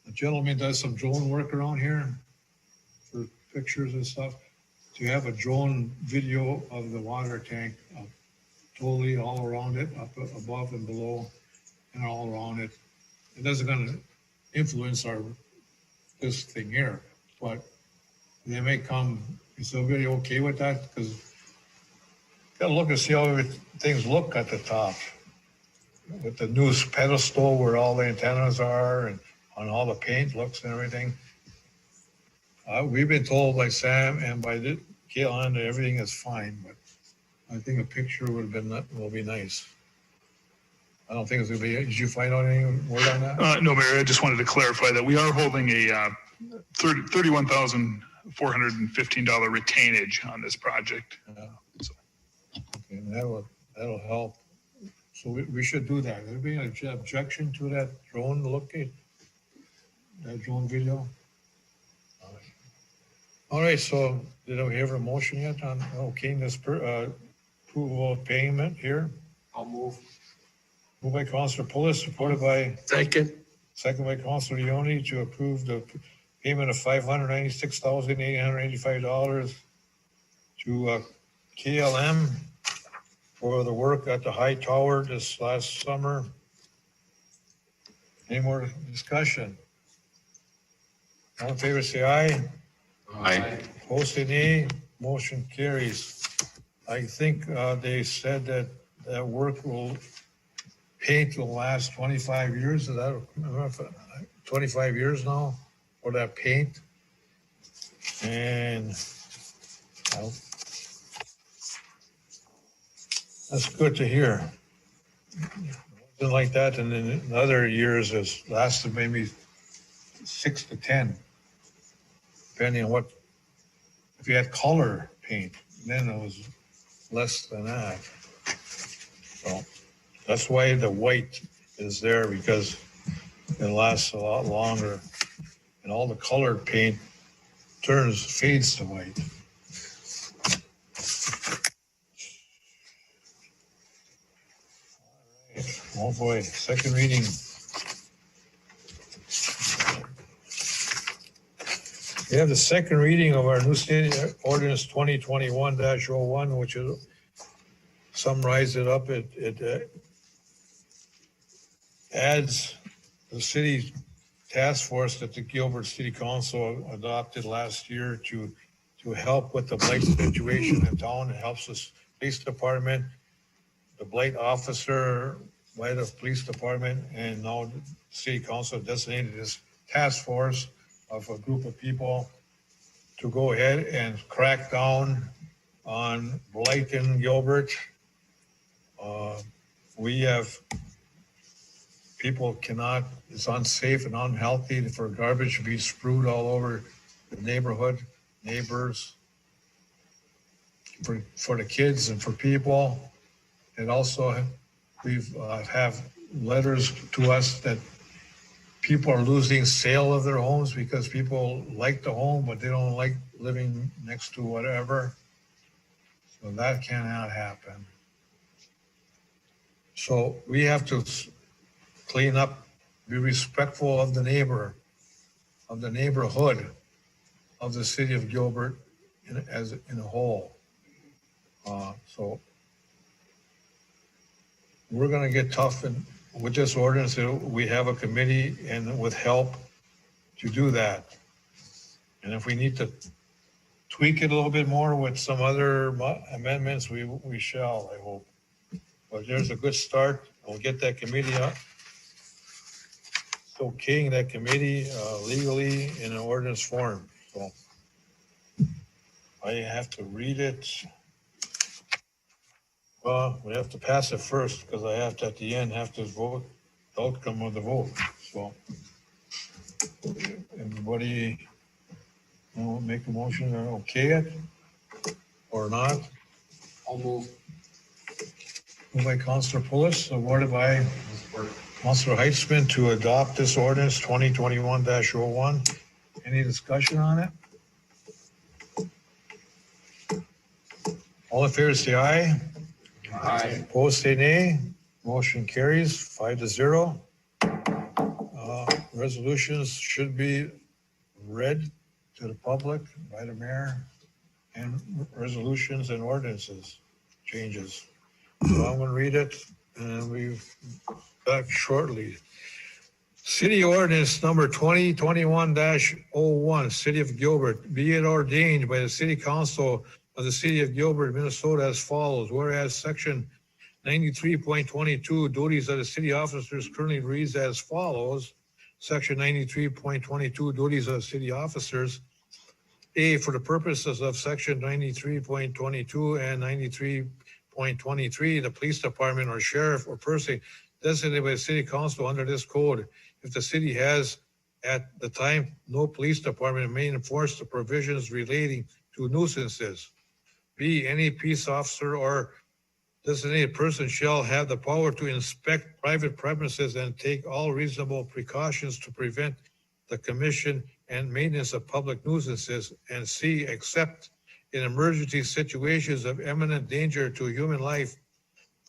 The gentleman does some drone work around here for pictures and stuff. Do you have a drone video of the water tank totally all around it, up above and below and all around it. It doesn't gonna influence this thing here, but they may come, is everybody okay with that? Because gotta look and see how things look at the top. With the new pedestal where all the antennas are and on all the paint looks and everything. We've been told by Sam and by Kayla that everything is fine, but I think a picture will be nice. I don't think it's gonna be, did you find out any word on that? No, Mayor, I just wanted to clarify that we are holding a $31,415 retainage on this project. Yeah. Okay, that'll help. So we should do that. There be an objection to that drone that drone video? All right, so did we have a motion yet on okaying this approval of payment here? I'll move. Moved by Councilor Pulis, supported by, Second. second by Councilor Leone to approve the payment of $596,885 to KLM for the work at the high tower this last summer. Any more discussion? All in favor, say aye. Aye. Opposed, say nay. Motion carries. I think they said that work will paint will last 25 years. Is that 25 years now for that paint? And well, that's good to hear. Something like that, and then in other years has lasted maybe 6 to 10, depending on what. If you had color paint, then it was less than that. So that's why the white is there, because it lasts a lot longer, and all the colored paint fades to white. Oh boy, second reading. We have the second reading of our new state ordinance 2021-01, which is summarize it up. It adds the city task force that the Gilbert City Council adopted last year to help with the blight situation in town. It helps us police department, the blight officer, by the police department, and now the city council designated this task force of a group of people to go ahead and crack down on blight in Gilbert. We have people it's unsafe and unhealthy for garbage to be spewed all over the neighborhood, neighbors, for the kids and for people. And also we've have letters to us that people are losing sale of their homes because people like the home, but they don't like living next to whatever. So that cannot happen. So we have to clean up, be respectful of the neighborhood, of the city of Gilbert in a whole. So we're going to get tough, and with this ordinance, we have a committee and with help to do that. And if we need to tweak it a little bit more with some other amendments, we shall, I hope. But there's a good start. We'll get that committee up. It's okaying that committee legally in an ordinance form. So I have to read it. Well, we have to pass it first because I have to, at the end, have to vote the outcome of the vote. So everybody make a motion to okay it or not? I'll move. Moved by Councilor Pulis, supported by Councilor Heitzman to adopt this ordinance 2021-01. Any discussion on it? All in favor, say aye. Aye. Opposed, say nay. Motion carries 5-0. Resolutions should be read to the public by the mayor, and resolutions and ordinances changes. So I'm gonna read it and we'll back shortly. City Ordinance number 2021-01, City of Gilbert, be it ordained by the City Council of the City of Gilbert, Minnesota as follows. Whereas Section 93.22, duties of the city officers currently reads as follows. Section 93.22, duties of city officers. A, for the purposes of Section 93.22 and 93.23, the police department or sheriff or person designated by the city council under this code, if the city has at the time no police department, may enforce the provisions relating to nuisances. B, any peace officer or designated person shall have the power to inspect private premises and take all reasonable precautions to prevent the commission and maintenance of public nuisances. And C, except in emergency situations of imminent danger to human life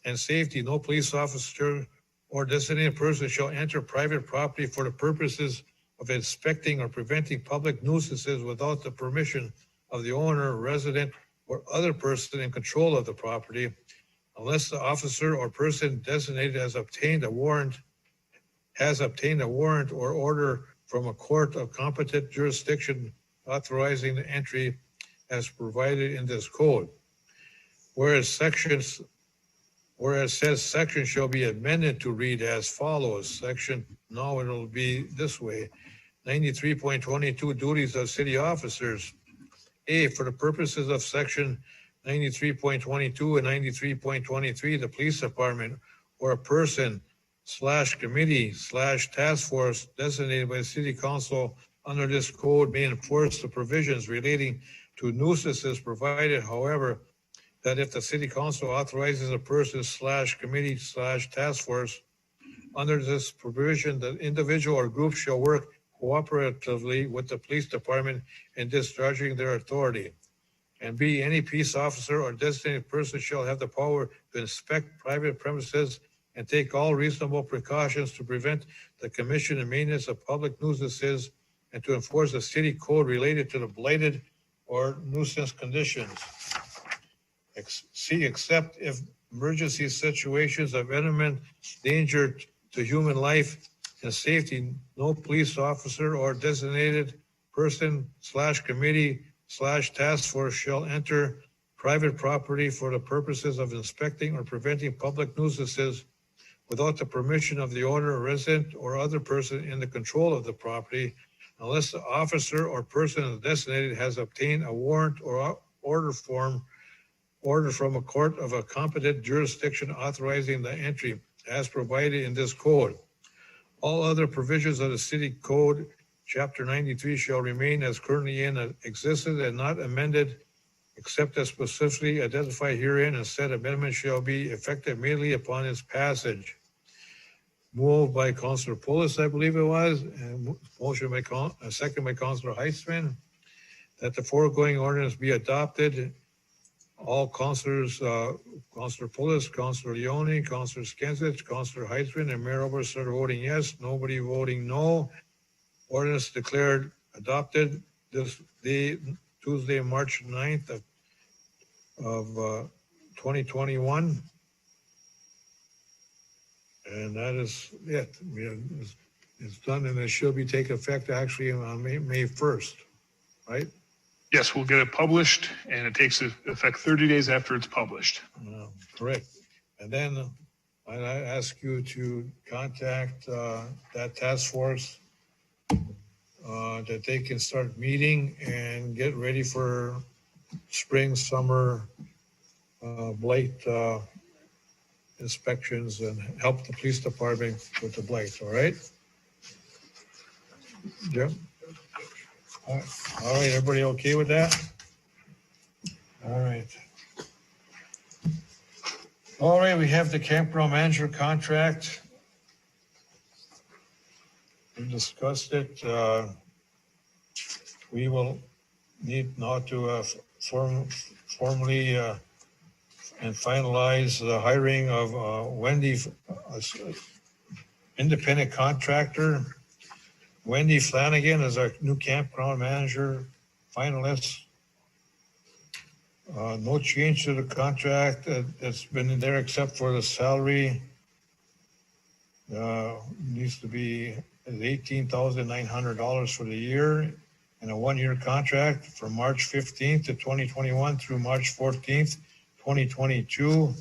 and safety, no police officer or designated person shall enter private property for the purposes of inspecting or preventing public nuisances without the permission of the owner, resident, or other person in control of the property, unless the officer or person designated has obtained a warrant or order from a court of competent jurisdiction authorizing the entry as provided in this code. Whereas said section shall be amended to read as follows. Now it'll be this way. 93.22, duties of city officers. A, for the purposes of Section 93.22 and 93.23, the police department or a person / committee / task force designated by the city council under this code may enforce the provisions relating to nuisances, provided, however, that if the city council authorizes a person / committee / task force under this provision, the individual or group shall work cooperatively with the police department in discharging their authority. And B, any peace officer or designated person shall have the power to inspect private premises and take all reasonable precautions to prevent the commission and maintenance of public nuisances and to enforce the city code related to the blighted or nuisance conditions. C, except if emergency situations of imminent danger to human life and safety, no police officer or designated person / committee / task force shall enter private property for the purposes of inspecting or preventing public nuisances without the permission of the owner, resident, or other person in the control of the property, unless the officer or person designated has obtained a warrant or order from a court of a competent jurisdiction authorizing the entry as provided in this code. All other provisions of the city code, chapter 93, shall remain as currently in existence and not amended except as specifically identified herein, and said amendment shall be effective immediately upon its passage. Moved by Councilor Poulos, I believe it was, and motion by second by Councilor Heitzman, that the foregoing ordinance be adopted. All councilors, Councilor Poulos, Councilor Leone, Councilor Skenzich, Councilor Heitzman, and Mayor Oberstar voting yes, nobody voting no. Ordinance declared adopted this day, Tuesday, March 9th of 2021. And that is it. It's done, and it should be taking effect actually on May 1st, right? Yes, we'll get it published, and it takes effect 30 days after it's published. Correct. And then I ask you to contact that task force that they can start meeting and get ready for spring, summer blight inspections and help the police department with the blight, all right? Jim? All right, everybody okay with that? All right. All right, we have the campground manager contract. We discussed it. We will need now to formally and finalize the hiring of Wendy, independent contractor. Wendy Flanagan is our new campground manager finalist. No change to the contract that's been in there except for the salary. Needs to be $18,900 for the year and a 1-year contract from March 15th to 2021 through March 14th, 2022.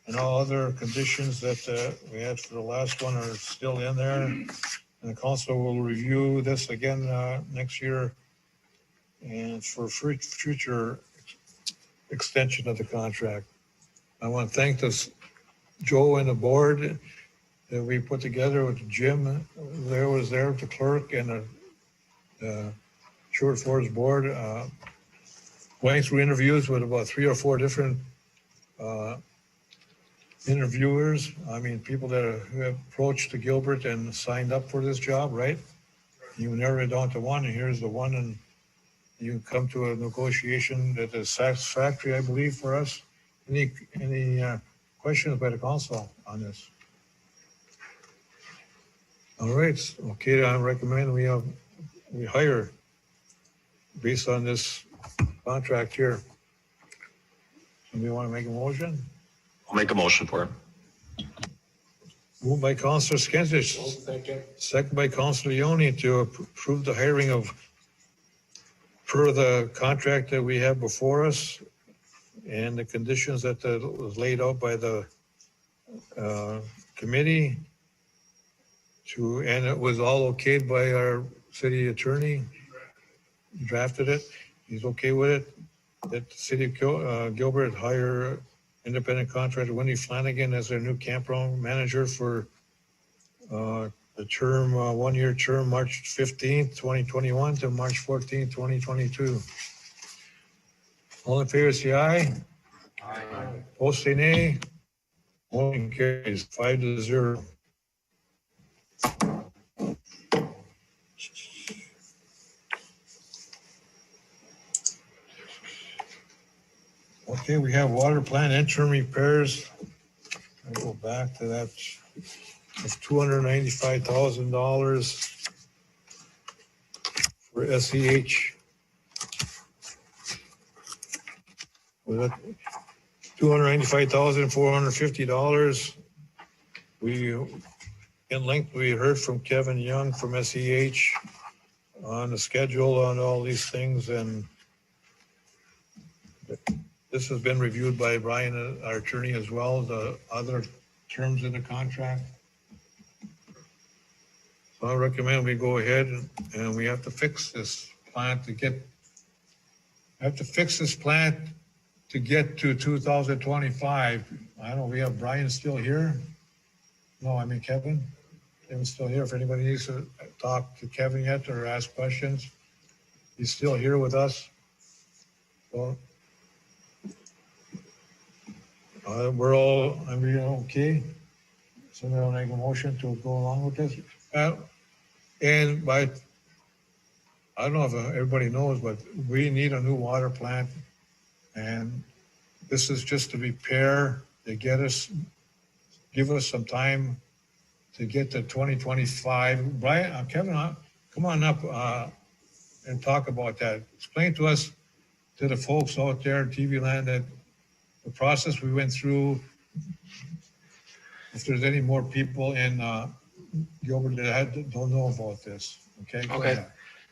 And all other conditions that we had for the last one are still in there. And the council will review this again next year and for future extension of the contract. I want to thank this Joe and the board that we put together with Jim. There was there, the clerk and the Short Forest board. Going through interviews with about 3 or 4 different interviewers. I mean, people that who have approached to Gilbert and signed up for this job, right? You narrow it down to one, and here's the one, and you come to a negotiation that is satisfactory, I believe, for us. Any questions by the council on this? All right, okay, I recommend we hire based on this contract here. Somebody want to make a motion? I'll make a motion for it. Moved by Councilor Skensich, second by Councilor Leone to approve the hiring of, per the contract that we have before us and the conditions that was laid out by the committee and it was all okayed by our city attorney. He drafted it. He's okay with it. That the city of Gilbert hire independent contractor Wendy Flanagan as their new campground manager for the term, 1-year term, March 15th, 2021 to March 14th, 2022. All in favor, say aye. Aye. Opposed, say nay. Motion carries 5-0. Okay, we have water plant interim repairs. I'll go back to that. It's $295,000 for SEH. Was that $295,450? In length, we heard from Kevin Young from SEH on the schedule on all these things, and this has been reviewed by Brian, our attorney, as well, the other terms in the contract. So I recommend we go ahead and we have to fix this plant to get to 2025. I don't know, we have Brian still here? No, I mean Kevin. Kevin's still here. If anybody needs to talk to Kevin yet or ask questions, he's still here with us. Well, we're all okay. Somebody will make a motion to go along with this. And I don't know if everybody knows, but we need a new water plant. And this is just to repair, to give us some time to get to 2025. Brian, Kevin, come on up and talk about that. Explain to us, to the folks out there in TV land, that the process we went through, if there's any more people in Gilbert that don't know about this. Okay. Okay.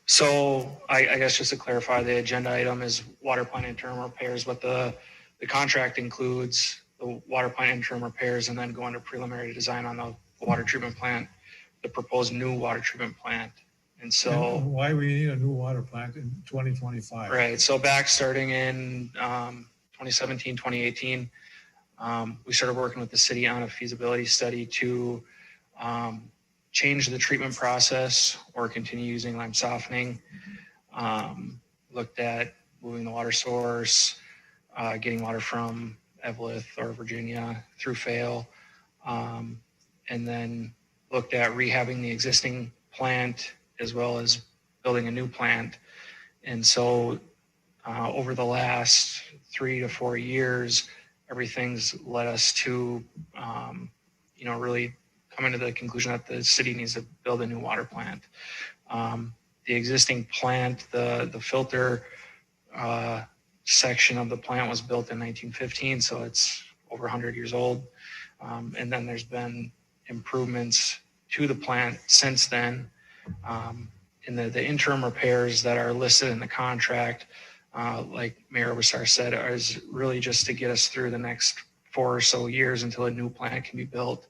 So I guess just to clarify, the agenda item is water plant interim repairs, but the contract includes the water plant interim repairs and then go into preliminary design on the water treatment plant, the proposed new water treatment plant. And so why we need a new water plant in 2025? Right. So back starting in 2017, 2018, we started working with the city on a feasibility study to change the treatment process or continue using lime softening. Looked at moving the water source, getting water from Evelyn or Virginia through Fail, and then looked at rehabbing the existing plant as well as building a new plant. And so over the last 3 to 4 years, everything's led us to, really coming to the conclusion that the city needs to build a new water plant. The existing plant, the filter section of the plant was built in 1915, so it's over 100 years old. And then there's been improvements to the plant since then. And the interim repairs that are listed in the contract, like Mayor Obasar said, is really just to get us through the next 4 or so years until a new plant can be built.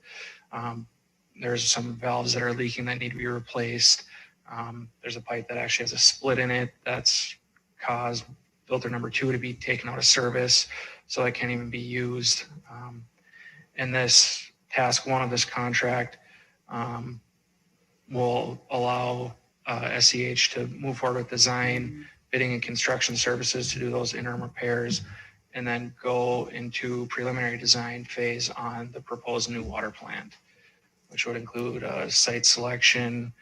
There's some valves that are leaking that need to be replaced. There's a pipe that actually has a split in it that's caused filter number 2 to be taken out of service, so it can't even be used. And this task 1 of this contract will allow SEH to move forward with design, bidding, and construction services to do those interim repairs, and then go into preliminary design phase on the proposed new water plant, which would include site selection,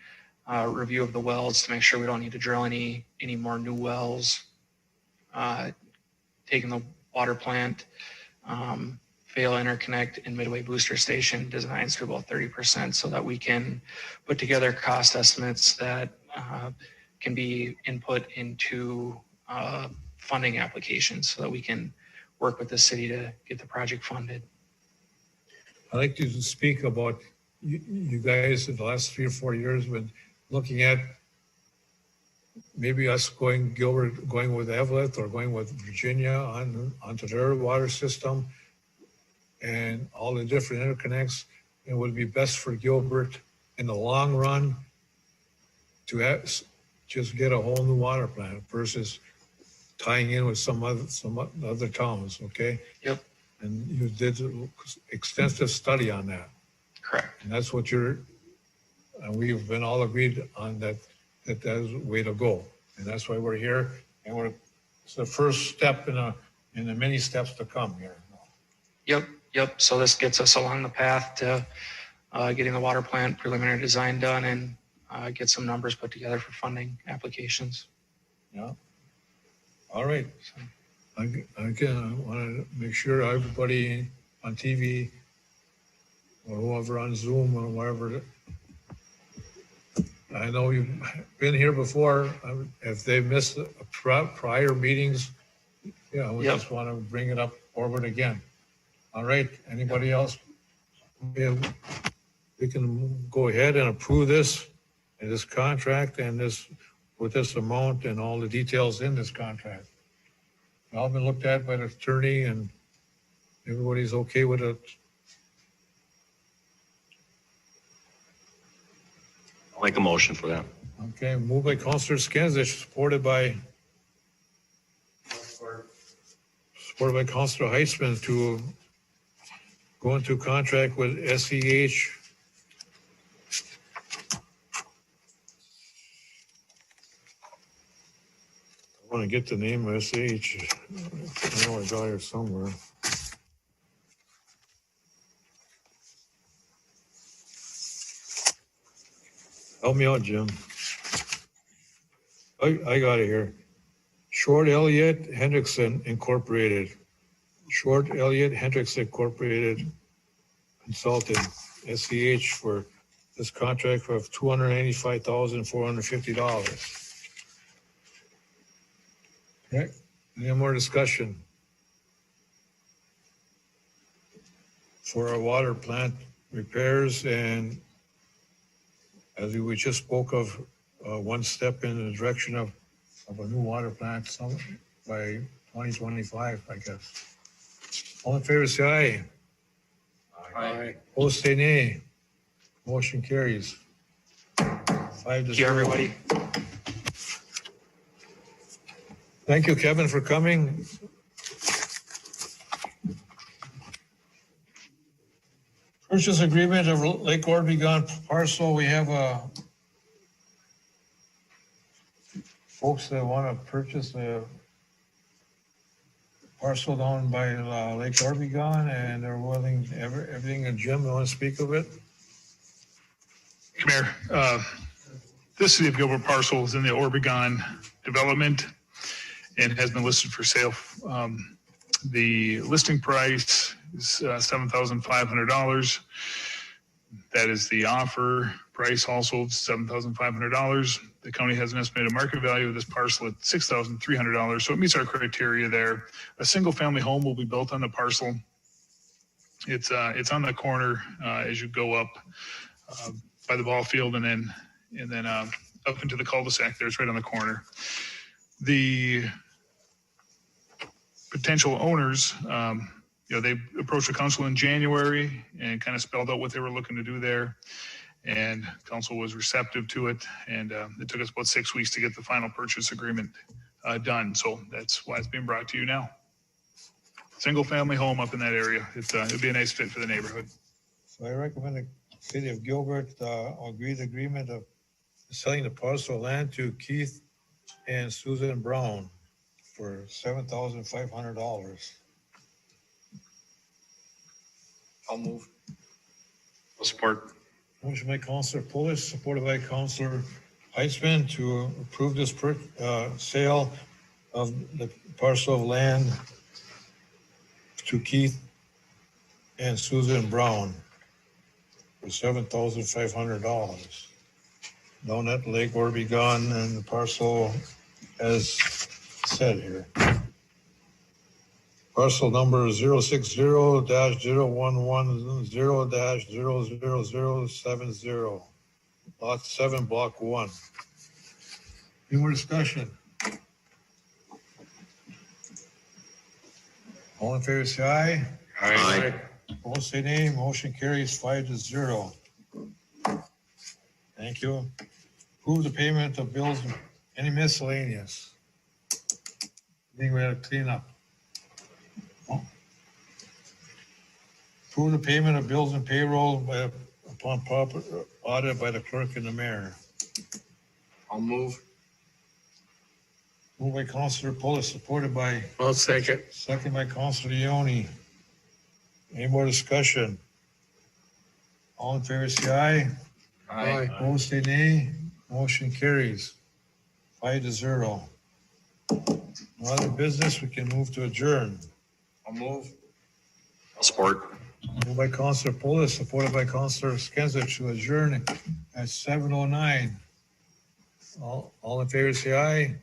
review of the wells to make sure we don't need to drill any more new wells, taking the water plant, fail interconnect and midway booster station designs to about 30% so that we can put together cost estimates that can be input into funding applications so that we can work with the city to get the project funded. I'd like to speak about you guys in the last 3 or 4 years been looking at maybe us going with Evelyn or going with Virginia onto their water system and all the different interconnects. It would be best for Gilbert in the long run to just get a whole new water plant versus tying in with some other towns, okay? Yep. And you did extensive study on that. Correct. And that's what and we've been all agreed on that is the way to go. And that's why we're here. And it's the first step in the many steps to come here. Yep. So this gets us along the path to getting the water plant preliminary design done and get some numbers put together for funding applications. Yeah. All right. Again, I want to make sure everybody on TV or whoever on Zoom or wherever, I know you've been here before. If they missed prior meetings, we just want to bring it up forward again. All right. Anybody else? We can go ahead and approve this contract and with this amount and all the details in this contract. All been looked at by the attorney and everybody's okay with it. I'll make a motion for that. Okay, moved by Councilor Skinsich, supported by Councilor Heisman to go into contract with SEH. I want to get the name of SEH. I know I got here somewhere. Help me out, Jim. I got it here. Short Elliott Hendrickson Incorporated. Short Elliott Hendrickson Incorporated Consultant, SEH, for this contract of $295,450. Okay, any more discussion? For our water plant repairs, and as we just spoke of, one step in the direction of a new water plant by 2025, I guess. All in favor, say aye. Aye. Opposed, say nay. Motion carries. 5-0. Thank you, everybody. Thank you, Kevin, for coming. Purchase agreement of Lake Orbegon parcel. We have folks that want to purchase the parcel down by Lake Orbegon, and they're willing everything. And Jim, you want to speak of it? Mayor, this City of Gilbert parcel is in the Orbegon development and has been listed for sale. The listing price is $7,500. That is the offer. price also of $7,500. The county has an estimated market value of this parcel at $6,300. So it meets our criteria there. A single family home will be built on the parcel. It's on the corner as you go up by the ball field and then up into the cul-de-sac there. It's right on the corner. The potential owners, they approached the council in January and kind of spelled out what they were looking to do there. And council was receptive to it. And it took us about 6 weeks to get the final purchase agreement done. So that's why it's being brought to you now. Single family home up in that area. It'd be a nice fit for the neighborhood. So I recommend the city of Gilbert agree the agreement of selling the parcel of land to Keith and Susan Brown for $7,500. I'll move. I'll support. Motion by Councilor Pulis, supported by Councilor Heitzman to approve this sale of the parcel of land to Keith and Susan Brown for $7,500. Down at Lake Orbegon and the parcel as said here. Parcel number 060-0110-00070. Lot 7, Block 1. Any more discussion? All in favor, say aye. Aye. Opposed, say nay. Motion carries 5-0. Thank you. Approve the payment of bills, any miscellaneous. I think we have to clean up. Approve the payment of bills and payroll upon proper audit by the clerk and the mayor. I'll move. Moved by Councilor Pulis, supported by, I'll second. second by Councilor Leone. Any more discussion? All in favor, say aye. Aye. Opposed, say nay. Motion carries 5-0. No other business, we can move to adjourn. I'll move. I'll support. Moved by Councilor Pulis, supported by Councilor Skinsich to adjourn at 7:09. All in favor, say aye.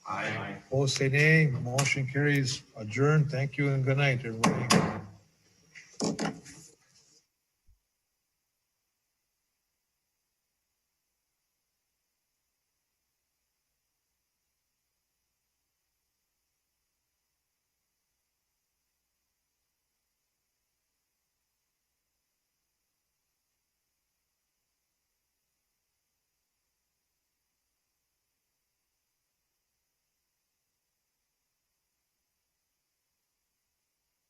Aye. Opposed, say nay. Motion carries adjourned. Thank you and good night, everybody.